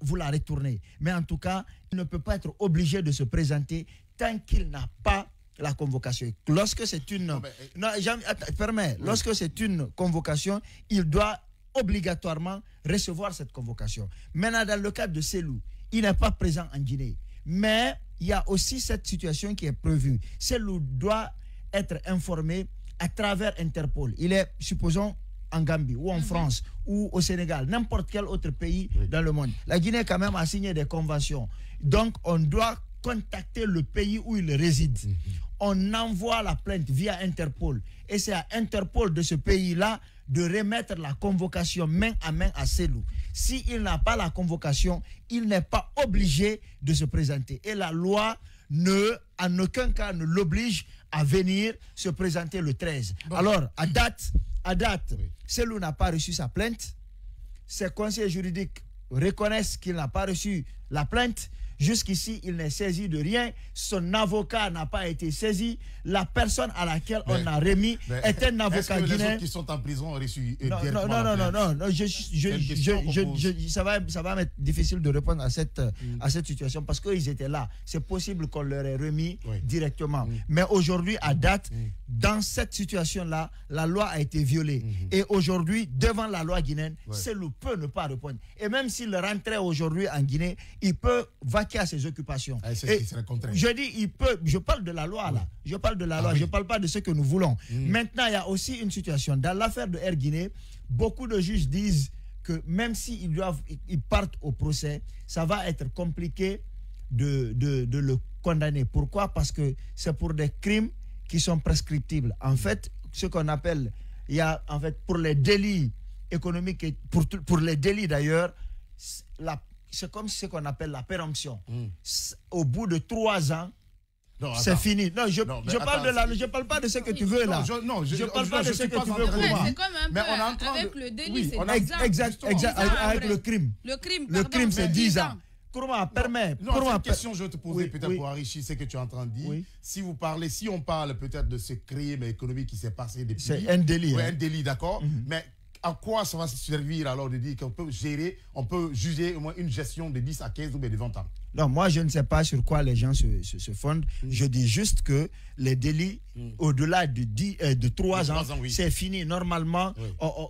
vous la retournez. Mais en tout cas, il ne peut pas être obligé de se présenter tant qu'il n'a pas la convocation. Lorsque c'est une... Lorsque c'est une convocation, il doit obligatoirement recevoir cette convocation. Maintenant, dans le cas de Selou, il n'est pas présent en Guinée. Mais il y a aussi cette situation qui est prévue. Selou doit être informé à travers Interpol. Il est, supposons, en Gambie ou en France ou au Sénégal, n'importe quel autre pays dans le monde. La Guinée quand même a signé des conventions. Donc on doit contacter le pays où il réside. On envoie la plainte via Interpol et c'est à Interpol de ce pays-là de remettre la convocation main à Selou. S'il n'a pas la convocation, il n'est pas obligé de se présenter. Et la loi en aucun cas ne l'oblige à venir se présenter le 13. Bon. Alors, à date, Selou n'a pas reçu sa plainte. Ses conseillers juridiques reconnaissent qu'il n'a pas reçu la plainte. Jusqu'ici, il n'est saisi de rien. Son avocat n'a pas été saisi. La personne à laquelle on a remis est un avocat guinéen. Les autres qui sont en prison ont reçu non, ça va m'être difficile de répondre à cette situation parce qu'ils étaient là. C'est possible qu'on leur ait remis directement. Mais aujourd'hui, à date, dans cette situation-là, la loi a été violée. Et aujourd'hui, devant la loi guinéenne, Selou peut ne pas répondre. Et même s'il rentrait aujourd'hui en Guinée, il peut vaquer à ses occupations. Je dis, il peut, je parle de la loi là. Je parle de la loi, je ne parle pas de ce que nous voulons. Maintenant, il y a aussi une situation. Dans l'affaire de Air Guinée, beaucoup de juges disent que même s'ils partent au procès, ça va être compliqué de le condamner. Pourquoi? Parce que c'est pour des crimes qui sont prescriptibles. En fait, ce qu'on appelle, il y a en fait pour les délits économiques et pour les délits d'ailleurs, c'est comme ce qu'on appelle la péremption. Au bout de 3 ans, c'est fini. Non, je parle pas de ce que tu veux là. Je parle pas de ce que tu veux pour moi. C'est comme un peu avec le délit, c'est 10 ans. Exact, avec le crime. Le crime, c'est 10 ans. Comment permet? Non, une question que je vais te poser peut-être pour enrichir ce que tu es en train de dire. Si on parle peut-être de ce crime économique qui s'est passé depuis... C'est un délit. Oui, un délit, d'accord. Mais à quoi ça va se servir alors de dire qu'on peut juger au moins une gestion de 10 à 15 ou de 20 ans? Non, moi je ne sais pas sur quoi les gens se fondent. Je dis juste que les délits au-delà de 3 ans, c'est fini. Normalement,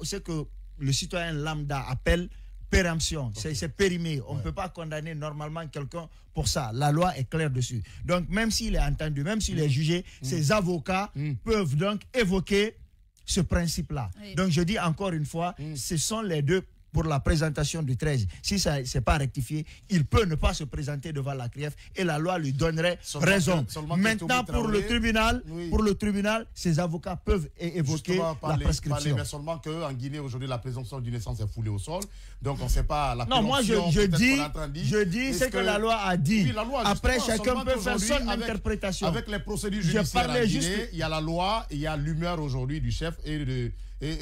c'est que le citoyen lambda appelle péremption. C'est périmé. On ne peut pas condamner normalement quelqu'un pour ça. La loi est claire dessus. Donc même s'il est entendu, même s'il est jugé, ses avocats peuvent donc évoquer ce principe-là. Donc je dis encore une fois, ce sont les deux pour la présentation du 13. Si ça n'est pas rectifié, il peut ne pas se présenter devant la CRIEF et la loi lui donnerait raison. Maintenant, pour le tribunal, ses avocats peuvent évoquer la prescription. Mais seulement qu'en Guinée, aujourd'hui, la présomption d'innocence est foulée au sol. Donc, on ne sait pas la non, moi, je dis ce que la loi a dit. Oui, la loi, après, chacun peut faire son interprétation. Avec les procédures judiciaires en Guinée, il y a la loi, il y a l'humeur aujourd'hui du chef et de...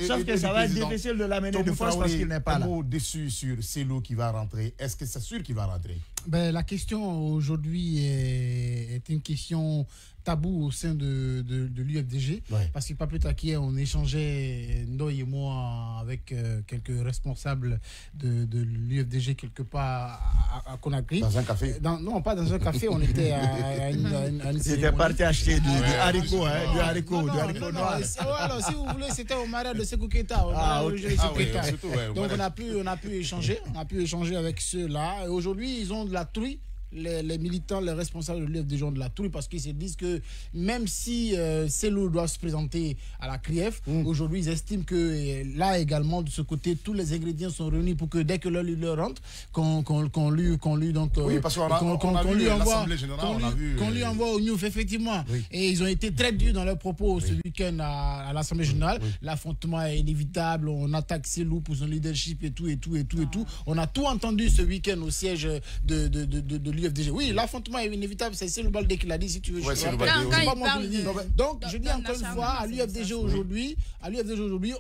Sauf que ça va être difficile de l'amener de force parce qu'il n'est pas là. Un mot déçu sur Selou qui va rentrer. Est-ce que c'est sûr qu'il va rentrer? La question aujourd'hui est une question tabou au sein de l'UFDG, parce que pas plus tard qu'hier, on échangeait, Ndoye et moi, avec quelques responsables de l'UFDG quelque part à Conakry. Dans un café? Non, pas dans un café, on était à une C'était parti acheter du haricot, du haricot noir. Alors, si vous voulez, c'était au mariage de Sékou Keita. Donc on a pu échanger avec ceux-là. Et aujourd'hui, ils ont de la truie. Les militants, les responsables de l'UFDG ont de la trouille parce qu'ils se disent que même si Selou doit se présenter à la CRIEF, aujourd'hui ils estiment que là également de ce côté tous les ingrédients sont réunis pour que dès que leur rentre, qu'on lui donc qu'on lui envoie au Newf effectivement. Et ils ont été très durs dans leurs propos ce week-end à l'Assemblée générale. L'affrontement est inévitable, on attaque Selou pour son leadership et tout. On a tout entendu ce week-end au siège de l'UFDG. Oui, l'affrontement est inévitable, c'est le Baldé qui l'a dit, si tu veux. Donc, je dis encore une fois, à l'UFDG aujourd'hui,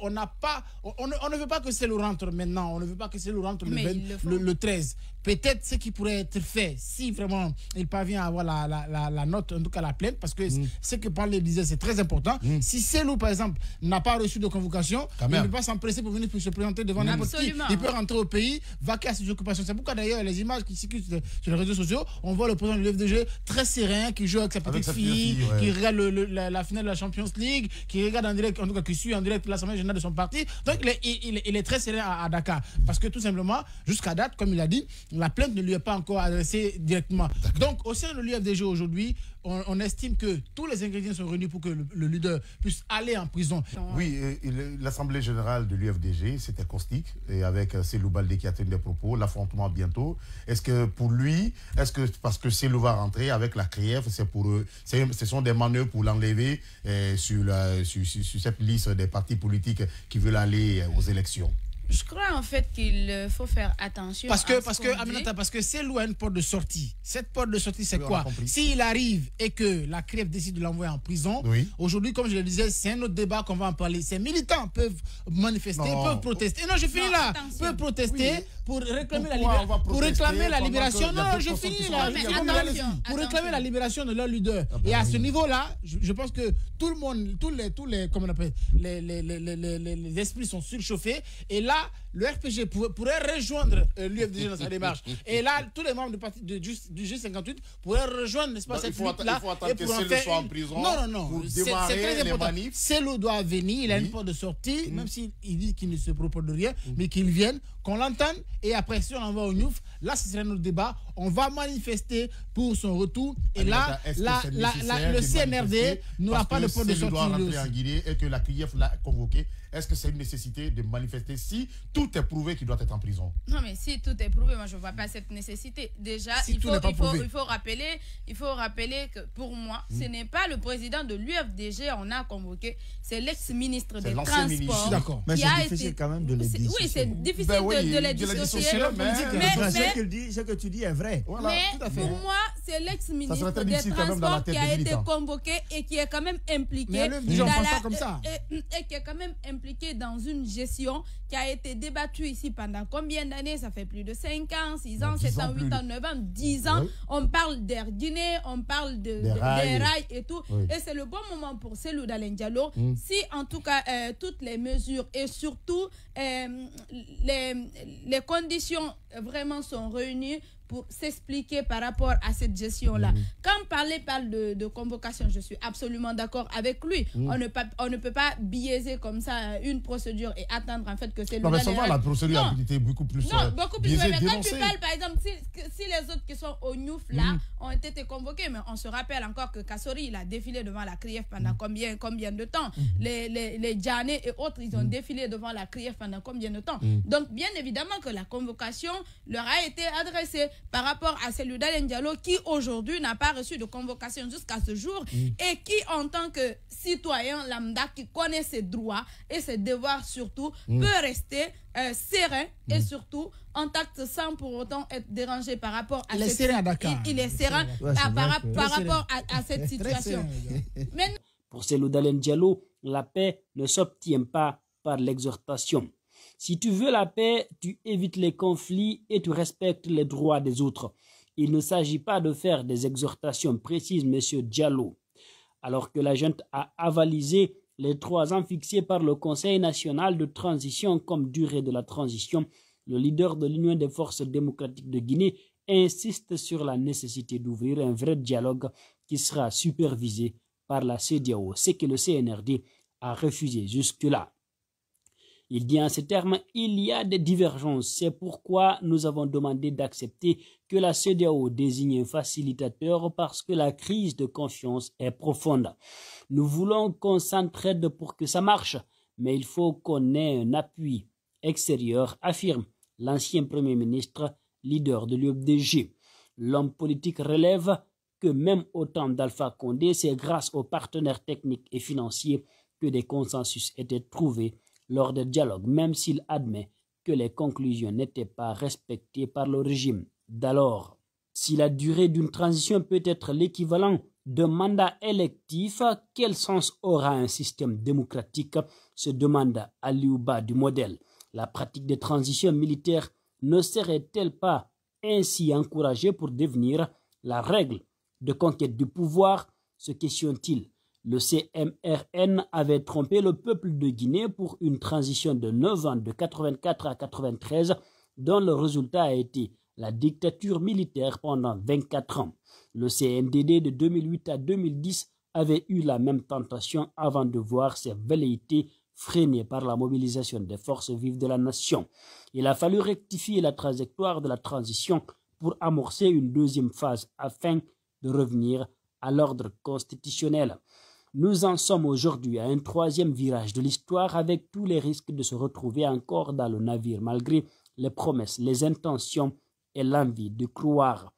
on n'a pas, on ne veut pas que Selou rentre maintenant, on ne veut pas que Selou rentre le 13. peut-être ce qui pourrait être fait, si vraiment il parvient à avoir la note, en tout cas la plainte, parce que ce que Parlé disait, c'est très important. Si Selou, par exemple, n'a pas reçu de convocation, il ne peut pas s'empresser pour venir se présenter devant n'importe qui. Il peut rentrer au pays, vaquer à ses occupations. C'est pourquoi d'ailleurs, les images qui circulent sur les réseaux sociaux, on voit le président de l'UFDG très serein, qui joue avec sa petite fille, qui regarde la finale de la Champions League, qui regarde en direct, en tout cas qui suit en direct l'Assemblée générale de son parti. Donc il est très serein à Dakar. Parce que tout simplement, jusqu'à date, comme il a dit, la plainte ne lui est pas encore adressée directement. Donc au sein de l'UFDG aujourd'hui, on estime que tous les ingrédients sont réunis pour que le leader puisse aller en prison. Oui, l'Assemblée générale de l'UFDG, c'était caustique, et avec Selou Baldé qui a tenu des propos, l'affrontement bientôt. Est-ce que pour lui, parce que Selou va rentrer avec la CRIEF, ce sont des manœuvres pour l'enlever sur cette liste des partis politiques qui veulent aller aux élections? Je crois en fait qu'il faut faire attention. Parce que Selou a une porte de sortie. Cette porte de sortie, c'est quoi? S'il arrive et que la CRIEF décide de l'envoyer en prison, aujourd'hui, comme je le disais, c'est un autre débat qu'on va en parler. Ces militants peuvent manifester, peuvent protester. Non, je finis là. Peuvent protester pour réclamer la libération. Non, je finis là. Pour réclamer la libération de leur leader. Et à ce niveau-là, je pense que tout le monde, tous les comment on appelle, les esprits sont surchauffés. Et là, le RPG pourrait rejoindre l'UFDG dans sa démarche. Et là, tous les membres du parti du G58 pourraient rejoindre, n'est-ce pas, cette lutte-là. Il faut attendre que Selou soit en prison. Non. C'est très important. Selou doit venir, il a une porte de sortie, même s'il dit qu'il ne se propose de rien, mais qu'il vienne, qu'on l'entende. Et après, si on envoie au NUF, là, ce serait notre débat. On va manifester pour son retour. Et là, le CNRD n'aura pas de porte de sortie. Doit rentrer en Guinée et que la CRIEF l'a convoqué. Est-ce que c'est une nécessité de manifester si tout est prouvé qu'il doit être en prison? Non, mais si tout est prouvé, moi je ne vois pas cette nécessité. Déjà, il faut rappeler que pour moi, ce n'est pas le président de l'UFDG on a convoqué, c'est l'ex-ministre des Transports. D'accord. Mais c'est difficile quand même de le dire. Oui, c'est difficile de les dissocier. Mais ce que tu dis est vrai. Voilà, mais pour moi, c'est l'ex-ministre des Transports qui a été convoqué et qui est quand même impliqué impliqué dans une gestion qui a été débattue ici pendant combien d'années? Ça fait plus de 5 ans, 6 ans, 7 ans, 8 ans, 9 ans, 10 ans. On parle d'Air Guinée, on parle des rails et tout. Et c'est le bon moment pour Selou Dalein Diallo. Si en tout cas toutes les mesures et surtout les conditions vraiment sont réunies pour s'expliquer par rapport à cette gestion-là. Quand Parlé parle de convocation, je suis absolument d'accord avec lui. On ne peut pas biaiser comme ça une procédure et attendre en fait que c'est le... Non, mais seulement la procédure a été beaucoup plus biaisée, mais quand tu parles, par exemple, si les autres qui sont au NUF, là, ont été convoqués, mais on se rappelle encore que Kassori, il a défilé devant la CRIEF pendant combien de temps? Les Djané et autres, ils ont défilé devant la CRIEF pendant combien de temps? Donc, bien évidemment que la convocation leur a été adressée par rapport à Selou Dalein Diallo qui aujourd'hui n'a pas reçu de convocation jusqu'à ce jour et qui en tant que citoyen lambda qui connaît ses droits et ses devoirs surtout peut rester serein et surtout intact sans pour autant être dérangé par rapport à cette situation. Il est serein par rapport à cette situation. Mais... Pour Selou Dalein Diallo, la paix ne s'obtient pas par l'exhortation. Si tu veux la paix, tu évites les conflits et tu respectes les droits des autres. Il ne s'agit pas de faire des exhortations précises, monsieur Diallo. Alors que la junte a avalisé les 3 ans fixés par le Conseil national de transition comme durée de la transition, le leader de l'Union des forces démocratiques de Guinée insiste sur la nécessité d'ouvrir un vrai dialogue qui sera supervisé par la CEDEAO, ce que le CNRD a refusé jusque-là. Il dit en ces termes, il y a des divergences. C'est pourquoi nous avons demandé d'accepter que la CEDEAO désigne un facilitateur parce que la crise de confiance est profonde. Nous voulons qu'on s'entraide pour que ça marche, mais il faut qu'on ait un appui extérieur, affirme l'ancien Premier ministre, leader de l'UFDG. L'homme politique relève que même au temps d'Alpha Condé, c'est grâce aux partenaires techniques et financiers que des consensus étaient trouvés lors des dialogues, même s'il admet que les conclusions n'étaient pas respectées par le régime d'alors. Si la durée d'une transition peut être l'équivalent d'un mandat électif, quel sens aura un système démocratique, se demande Aliou Ba du modèle. La pratique des transitions militaires ne serait-elle pas ainsi encouragé pour devenir la règle de conquête du pouvoir, se questionne-t-il. Le CMRN avait trompé le peuple de Guinée pour une transition de 9 ans de 84 à 93 dont le résultat a été la dictature militaire pendant 24 ans. Le CNDD de 2008 à 2010 avait eu la même tentation avant de voir ses velléités freinées par la mobilisation des forces vives de la nation. Il a fallu rectifier la trajectoire de la transition pour amorcer une deuxième phase afin de revenir à l'ordre constitutionnel. Nous en sommes aujourd'hui à un troisième virage de l'histoire avec tous les risques de se retrouver encore dans le navire malgré les promesses, les intentions et l'envie de croire.